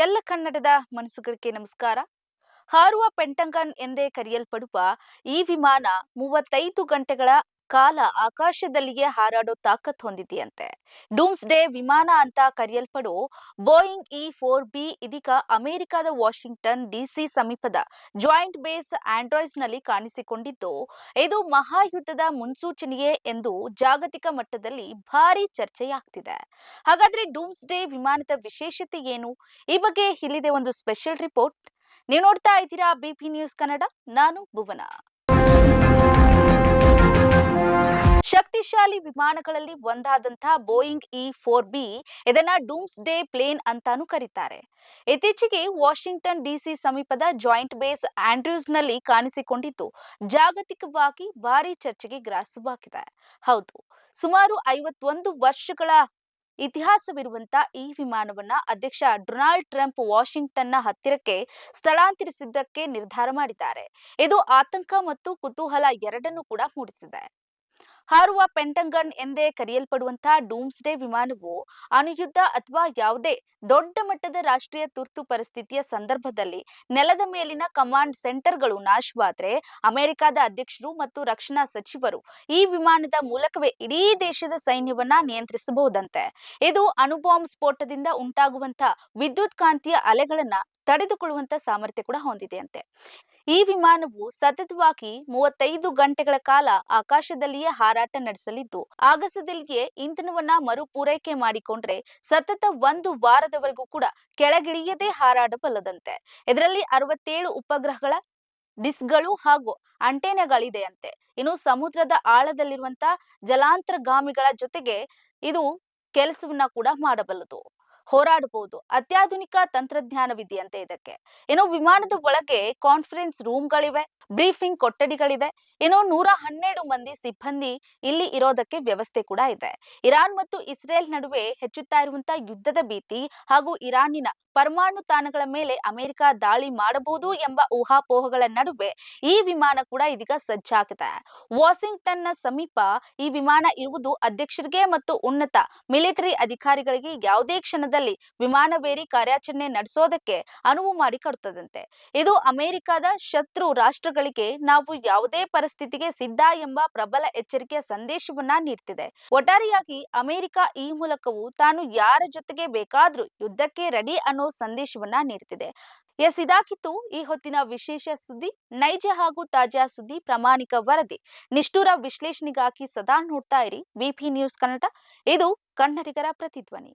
ಎಲ್ಲ ಕನ್ನಡದ ಮನಸ್ಸುಗಳಿಗೆ ನಮಸ್ಕಾರ. ಹಾರುವ ಪೆಂಟಗನ್ ಎಂದೇ ಕರೆಯಲ್ಪಡುವ ಈ ವಿಮಾನ 35 ಗಂಟೆಗಳ ಕಾಲ ಆಕಾಶದಲ್ಲಿಯೇ ಹಾರಾಡೋ ತಾಕತ್ ಹೊಂದಿದೆಯಂತೆ. ಡೂಮ್ಸ್ಡೇ ವಿಮಾನ ಅಂತ ಕರೆಯಲ್ಪಡೋ ಬೋಯಿಂಗ್ E-4B ಇದೀಗ ಅಮೆರಿಕದ ವಾಷಿಂಗ್ಟನ್ ಡಿಸಿ ಸಮೀಪದ ಜಾಯಿಂಟ್ ಬೇಸ್ ಆಂಡ್ರೂಸ್ನಲ್ಲಿ ಕಾಣಿಸಿಕೊಂಡಿದ್ದು, ಇದು ಮಹಾಯುದ್ಧದ ಮುನ್ಸೂಚನೆಯೇ ಎಂದು ಜಾಗತಿಕ ಮಟ್ಟದಲ್ಲಿ ಭಾರಿ ಚರ್ಚೆಯಾಗ್ತಿದೆ. ಹಾಗಾದ್ರೆ ಡೂಮ್ಸ್ಡೇ ವಿಮಾನದ ವಿಶೇಷತೆ ಏನು? ಈ ಬಗ್ಗೆ ಇಲ್ಲಿದೆ ಒಂದು ಸ್ಪೆಷಲ್ ರಿಪೋರ್ಟ್. ನೀವು ನೋಡ್ತಾ ಇದ್ದೀರಾ ಬಿಪಿ ನ್ಯೂಸ್ ಕನ್ನಡ. ನಾನು ಭುವನ. ಶಕ್ತಿಶಾಲಿ ವಿಮಾನಗಳಲ್ಲಿ ಒಂದಾದಂತಹ ಬೋಯಿಂಗ್ E-4B ಇದನ್ನ ಡೂಮ್ಸ್ಡೇ ಪ್ಲೇನ್ ಅಂತಾನೂ ಕರೀತಾರೆ. ಇತ್ತೀಚೆಗೆ ವಾಷಿಂಗ್ಟನ್ ಡಿಸಿ ಸಮೀಪದ ಜಾಯಿಂಟ್ ಬೇಸ್ ಆಂಡ್ರೂಸ್ನಲ್ಲಿ ಕಾಣಿಸಿಕೊಂಡಿದ್ದು ಜಾಗತಿಕವಾಗಿ ಭಾರಿ ಚರ್ಚೆಗೆ ಗ್ರಾಸವಾಗಿದೆ. ಹೌದು, ಸುಮಾರು 51 ವರ್ಷಗಳ ಇತಿಹಾಸವಿರುವಂತ ಈ ವಿಮಾನವನ್ನ ಅಧ್ಯಕ್ಷ ಡೊನಾಲ್ಡ್ ಟ್ರಂಪ್ ವಾಷಿಂಗ್ಟನ್ನ ಹತ್ತಿರಕ್ಕೆ ಸ್ಥಳಾಂತರಿಸಿದ್ದಕ್ಕೆ ನಿರ್ಧಾರ ಮಾಡಿದ್ದಾರೆ. ಇದು ಆತಂಕ ಮತ್ತು ಕುತೂಹಲ ಎರಡನ್ನೂ ಕೂಡ ಮೂಡಿಸಿದೆ. ಹಾರುವ ಪೆಂಟಗನ್ ಎಂದೇ ಕರೆಯಲ್ಪಡುವಂತಹ ಡೂಮ್ಸ್ಡೇ ವಿಮಾನವು ಅಣುಯುದ್ಧ ಅಥವಾ ಯಾವುದೇ ದೊಡ್ಡ ಮಟ್ಟದ ರಾಷ್ಟ್ರೀಯ ತುರ್ತು ಪರಿಸ್ಥಿತಿಯ ಸಂದರ್ಭದಲ್ಲಿ ನೆಲದ ಮೇಲಿನ ಕಮಾಂಡ್ ಸೆಂಟರ್ಗಳು ನಾಶವಾದರೆ ಅಮೆರಿಕದ ಅಧ್ಯಕ್ಷರು ಮತ್ತು ರಕ್ಷಣಾ ಸಚಿವರು ಈ ವಿಮಾನದ ಮೂಲಕವೇ ಇಡೀ ದೇಶದ ಸೈನ್ಯವನ್ನ ನಿಯಂತ್ರಿಸಬಹುದಂತೆ. ಇದು ಅಣುಬಾಂಬ್ ಸ್ಫೋಟದಿಂದ ಉಂಟಾಗುವಂತಹ ವಿದ್ಯುತ್ ಕಾಂತೀಯ ಅಲೆಗಳನ್ನ ತಡೆದುಕೊಳ್ಳುವಂತ ಸಾಮರ್ಥ್ಯ ಕೂಡ ಹೊಂದಿದೆಯಂತೆ. ಈ ವಿಮಾನವು ಸತತವಾಗಿ 35 ಗಂಟೆಗಳ ಕಾಲ ಆಕಾಶದಲ್ಲಿಯೇ ಹಾರಾಟ ನಡೆಸಲಿದ್ದು, ಆಗಸದಲ್ಲಿಯೇ ಇಂಧನವನ್ನ ಮರು ಪೂರೈಕೆ ಮಾಡಿಕೊಂಡ್ರೆ ಸತತ 1 ವಾರದವರೆಗೂ ಕೂಡ ಕೆಳಗಿಳಿಯದೆ ಹಾರಾಡಬಲ್ಲದಂತೆ. ಇದರಲ್ಲಿ 67 ಉಪಗ್ರಹಗಳ ಡಿಸ್ಕ್ಗಳು ಹಾಗೂ ಅಂಟೆನಾಗಳಿದೆಯಂತೆ. ಇನ್ನು ಸಮುದ್ರದ ಆಳದಲ್ಲಿರುವಂತಹ ಜಲಾಂತರ್ಗಾಮಿಗಳ ಜೊತೆಗೆ ಇದು ಕೆಲಸವನ್ನ ಕೂಡ ಮಾಡಬಲ್ಲದು, ಹೋರಾಡಬಹುದು. ಅತ್ಯಾಧುನಿಕ ತಂತ್ರಜ್ಞಾನವಿದೆಯಂತೆ ಇದಕ್ಕೆ. ಇನ್ನು ವಿಮಾನದ ಒಳಗೆ ಕಾನ್ಫರೆನ್ಸ್ ರೂಮ್ಗಳಿವೆ, ಬ್ರೀಫಿಂಗ್ ಕೊಠಡಿಗಳಿದೆ. ಇನ್ನು 112 ಮಂದಿ ಸಿಬ್ಬಂದಿ ಇಲ್ಲಿ ಇರೋದಕ್ಕೆ ವ್ಯವಸ್ಥೆ ಕೂಡ ಇದೆ. ಇರಾನ್ ಮತ್ತು ಇಸ್ರೇಲ್ ನಡುವೆ ಹೆಚ್ಚುತ್ತಾ ಇರುವಂತಹ ಯುದ್ಧದ ಭೀತಿ ಹಾಗೂ ಇರಾನಿನ ಪರಮಾಣು ತಾಣಗಳ ಮೇಲೆ ಅಮೆರಿಕ ದಾಳಿ ಮಾಡಬಹುದು ಎಂಬ ಊಹಾಪೋಹಗಳ ನಡುವೆ ಈ ವಿಮಾನ ಕೂಡ ಇದೀಗ ಸಜ್ಜಾಗಿದೆ. ವಾಷಿಂಗ್ಟನ್ನ ಸಮೀಪ ಈ ವಿಮಾನ ಇರುವುದು ಅಧ್ಯಕ್ಷರಿಗೆ ಮತ್ತು ಉನ್ನತ ಮಿಲಿಟರಿ ಅಧಿಕಾರಿಗಳಿಗೆ ಯಾವುದೇ ಕ್ಷಣದಲ್ಲಿ ವಿಮಾನವೇರಿ ಕಾರ್ಯಾಚರಣೆ ನಡೆಸೋದಕ್ಕೆ ಅನುವು ಮಾಡಿಕೊಡುತ್ತದಂತೆ. ಇದು ಅಮೆರಿಕದ ಶತ್ರು ರಾಷ್ಟ್ರಗಳಿಗೆ ನಾವು ಯಾವುದೇ ಪರಿಸ್ಥಿತಿಗೆ ಸಿದ್ಧ ಎಂಬ ಪ್ರಬಲ ಎಚ್ಚರಿಕೆಯ ಸಂದೇಶವನ್ನ ನೀಡ್ತಿದೆ. ಒಟ್ಟಾರೆಯಾಗಿ ಅಮೆರಿಕ ಈ ಮೂಲಕವೂ ತಾನು ಯಾರ ಜೊತೆಗೆ ಬೇಕಾದ್ರೂ ಯುದ್ಧಕ್ಕೆ ರೆಡಿ ಅನ್ನೋ ಸಂದೇಶವನ್ನ ನೀಡ್ತಿದೆ. ಇದಾಗಿತ್ತು ಈ ಹೊತ್ತಿನ ವಿಶೇಷ ಸುದ್ದಿ. ನೈಜ ಹಾಗೂ ತಾಜಾ ಸುದ್ದಿ, ಪ್ರಾಮಾಣಿಕ ವರದಿ, ನಿಷ್ಠುರ ವಿಶ್ಲೇಷಣೆಗಾಗಿ ಸದಾ ನೋಡ್ತಾ ಇರಿ ಬಿಪಿ ನ್ಯೂಸ್ ಕನ್ನಡ. ಇದು ಕನ್ನಡಿಗರ ಪ್ರತಿಧ್ವನಿ.